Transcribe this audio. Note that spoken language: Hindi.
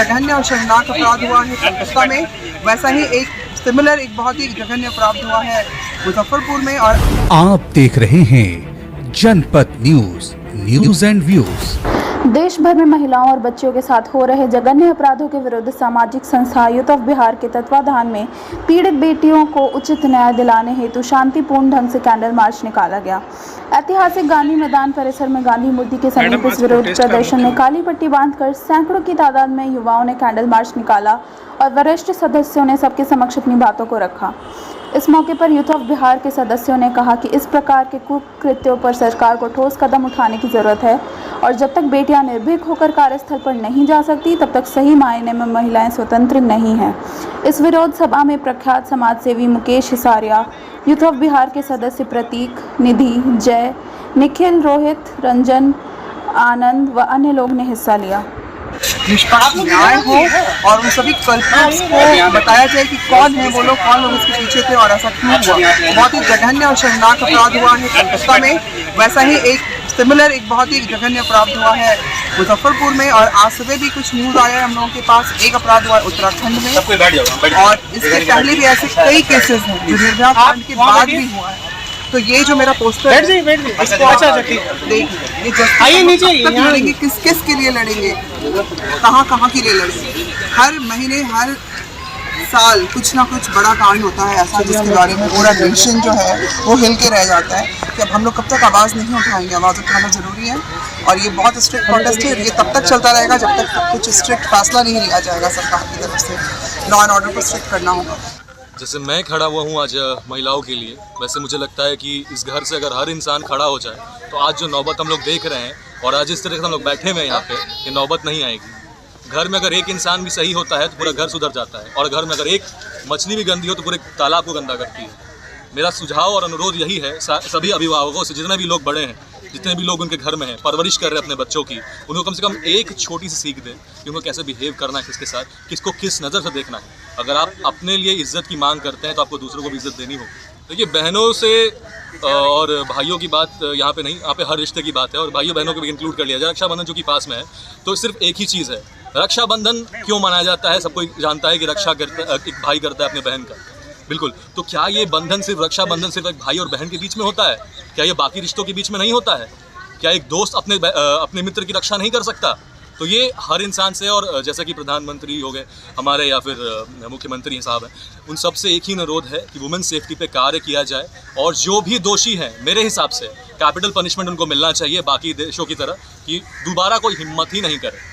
जघन्य और शर्मनाक अपराध हुआ है कोलकाता में, वैसा ही एक सिमिलर एक बहुत ही जघन्य अपराध हुआ है मुजफ्फरपुर में। और आप देख रहे हैं जनपद न्यूज, न्यूज एंड व्यूज। देश भर में महिलाओं और बच्चियों के साथ हो रहे जघन्य अपराधों के विरुद्ध सामाजिक संस्था यूथ ऑफ बिहार के तत्वाधान में पीड़ित बेटियों को उचित न्याय दिलाने हेतु शांतिपूर्ण ढंग से कैंडल मार्च निकाला गया। ऐतिहासिक गांधी मैदान परिसर में गांधी मूर्ति के समीप इस विरोध प्रदर्शन में काली पट्टी बांधकर सैकड़ों की तादाद में युवाओं ने कैंडल मार्च निकाला और वरिष्ठ सदस्यों ने सबके समक्ष अपनी बातों को रखा। इस मौके पर यूथ ऑफ बिहार के सदस्यों ने कहा कि इस प्रकार के कुकृत्यों पर सरकार को ठोस कदम उठाने की जरूरत है और जब तक बेटियां निर्भीक होकर कार्यस्थल पर नहीं जा सकती तब तक सही मायने में महिलाएं स्वतंत्र नहीं हैं। इस विरोध सभा में प्रख्यात समाजसेवी मुकेश हिसारिया, यूथ ऑफ बिहार के सदस्य प्रतीक, निधि, जय, निखिल, रोहित, रंजन, आनंद व अन्य लोग ने हिस्सा लिया। निष्पक्ष न्याय हो और उन सभी कल्प्रिट्स को बताया जाए कि कौन है वो लोग, कौन लोग इसके पीछे थे और ऐसा क्यों हुआ। बहुत ही जघन्य और शर्मनाक अपराध हुआ है कोलकाता में, वैसा ही एक सिमिलर एक बहुत ही जघन्य अपराध हुआ है मुजफ्फरपुर में। और आज सुबह भी कुछ न्यूज़ आया है हम लोगों के पास, एक अपराध हुआ है उत्तराखंड में और इसके पहले भी ऐसे कई केसेस हैं जो निर्भया कांड के बाद भी हुआ है। तो ये जो मेरा पोस्टर है, लड़ेंगे किस किस के लिए लड़ेंगे, कहाँ कहाँ के लिए लड़ेंगे। हर महीने हर साल कुछ ना कुछ बड़ा कांड होता है ऐसा जिसके बारे में पूरा नेशन जो है वो हिल के रह जाता है कि अब हम लोग कब तक आवाज़ नहीं उठाएंगे। आवाज़ उठाना ज़रूरी है और ये बहुत स्ट्रिक्ट प्रोटेस्ट है। ये तब तक चलता रहेगा जब तक कुछ स्ट्रिक्ट फैसला नहीं लिया जाएगा सरकार की तरफ से। लॉ एंड ऑर्डर को स्ट्रिक्ट करना होगा। जैसे मैं खड़ा हुआ हूँ आज महिलाओं के लिए, वैसे मुझे लगता है कि इस घर से अगर हर इंसान खड़ा हो जाए तो आज जो नौबत हम लोग देख रहे हैं और आज इस तरह से हम लोग बैठे हुए हैं यहाँ पे, ये नौबत नहीं आएगी। घर में अगर एक इंसान भी सही होता है तो पूरा घर सुधर जाता है और घर में अगर एक मछली भी गंदी हो तो पूरे तालाब को गंदा करती है। मेरा सुझाव और अनुरोध यही है सभी अभिभावकों से, जितने भी लोग बड़े हैं, जितने भी लोग उनके घर में हैं, परवरिश कर रहे हैं अपने बच्चों की, उनको कम से कम एक छोटी सी सीख दें कि उनको कैसे बिहेव करना है, किसके साथ, किसको किस नज़र से देखना है। अगर आप अपने लिए इज्जत की मांग करते हैं तो आपको दूसरों को भी इज्जत देनी होगी। देखिए, बहनों से और भाइयों की बात यहाँ पे नहीं, यहाँ पे हर रिश्ते की बात है और भाइयों बहनों को भी इंक्लूड कर लिया जाए। रक्षाबंधन जो कि पास में है, तो सिर्फ एक ही चीज़ है, रक्षाबंधन क्यों मनाया जाता है। सबको जानता है कि रक्षा करता एक भाई करता है अपने बहन का, बिल्कुल। तो क्या ये बंधन सिर्फ रक्षाबंधन सिर्फ एक भाई और बहन के बीच में होता है? क्या ये बाकी रिश्तों के बीच में नहीं होता है? क्या एक दोस्त अपने मित्र की रक्षा नहीं कर सकता? तो ये हर इंसान से, और जैसा कि प्रधानमंत्री हो गए हमारे या फिर मुख्यमंत्री साहब हैं, उन सब से एक ही अनुरोध है कि वुमेन सेफ्टी पे कार्य किया जाए और जो भी दोषी हैं मेरे हिसाब से कैपिटल पनिशमेंट उनको मिलना चाहिए, बाकी देशों की तरह, कि दोबारा कोई हिम्मत ही नहीं करे।